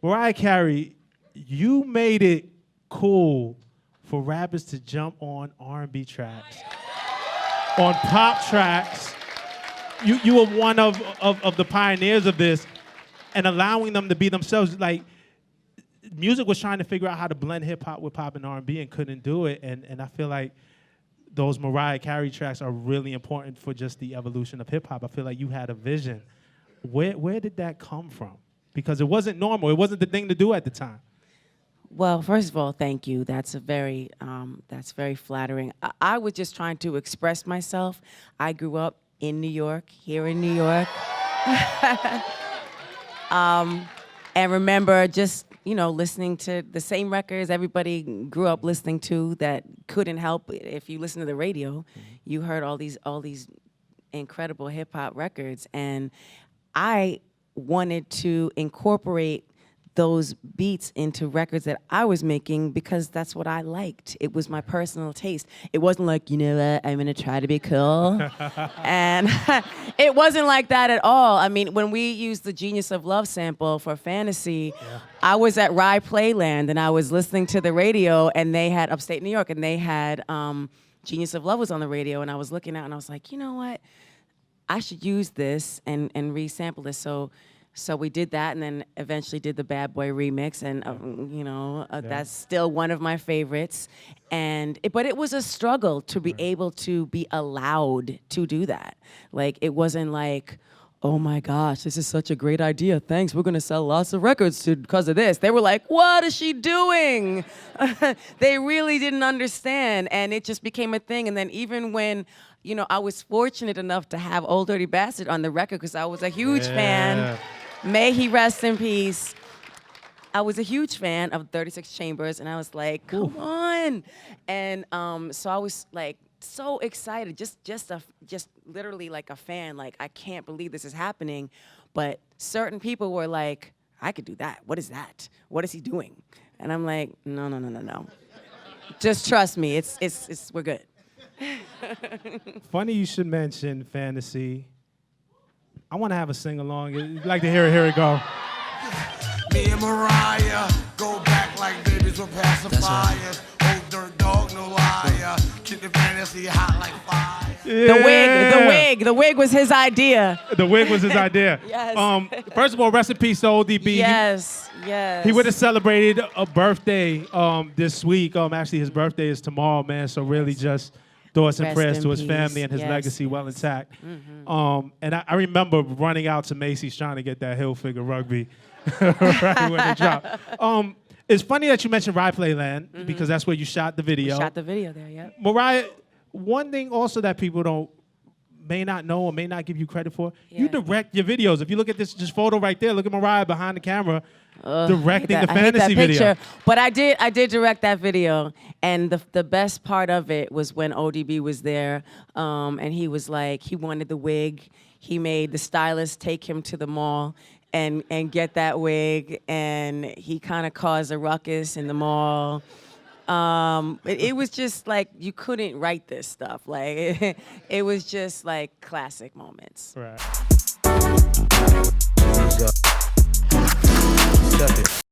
Mariah Carey, you made it cool for rappers to jump on R&B tracks, on pop tracks. You were one of the pioneers of this, and allowing them to be themselves. Like, music was trying to figure out how to blend hip hop with pop and R&B and couldn't do it. And I feel like those Mariah Carey tracks are really important for just the evolution of hip hop. I feel like you had a vision. Where did that come from? Because it wasn't normal. It wasn't the thing to do at the time. Well, first of all, thank you. That's very flattering. I was just trying to express myself. I grew up in New York, here in New York. And remember just, listening to the same records everybody grew up listening to that couldn't help. If you listen to the radio, you heard all these incredible hip hop records. And I wanted to incorporate those beats into records that I was making because that's what I liked. It was my personal taste. It wasn't like, you know what, I'm gonna try to be cool. And it wasn't like that at all. I mean, when we used the Genius of Love sample for Fantasy, I was at Rye Playland and I was listening to the radio and they had Upstate New York and they had Genius of Love was on the radio and I was looking out and I was like, you know what? I should use this and resample this. So we did that, and then eventually did the Bad Boy remix, and that's still one of my favorites. But it was a struggle to be able to be allowed to do that. Like, it wasn't like, oh my gosh, this is such a great idea. Thanks, we're gonna sell lots of records because of this. They were like, what is she doing? They really didn't understand, and it just became a thing. And then even when, I was fortunate enough to have Old Dirty Bastard on the record because I was a huge fan. May he rest in peace. I was a huge fan of 36 Chambers, and I was like, come on. And so I was like so excited, just literally like a fan, like I can't believe this is happening. But certain people were like, I could do that. What is that? What is he doing? And I'm like, no. Just trust me, it's we're good. Funny you should mention Fantasy. I want to have a sing-along. You'd like to hear it? Here it go. Me and Mariah go back like babies with pacifiers. Old dirt dog, no liar. Keep the fantasy hot like fire. Yeah. The wig was his idea. The wig was his idea. Yes. First of all, rest in peace to ODB. Yes. He would have celebrated a birthday this week. Actually, his birthday is tomorrow, man. So really just thoughts and prayers to his family and his legacy well intact. And I remember running out to Macy's trying to get that Hilfiger rugby right when it dropped. It's funny that you mentioned Rye Playland because that's where you shot the video. We shot the video there, yeah. Mariah, one thing also that people may not know or may not give you credit for, you direct your videos. If you look at this just photo right there, look at Mariah behind the camera. Directing the Fantasy video. But I did direct that video, and the best part of it was when ODB was there, and he was like, he wanted the wig. He made the stylist take him to the mall and get that wig, and he kind of caused a ruckus in the mall. It was just like, you couldn't write this stuff. Like, it was just like classic moments. Right. Step it.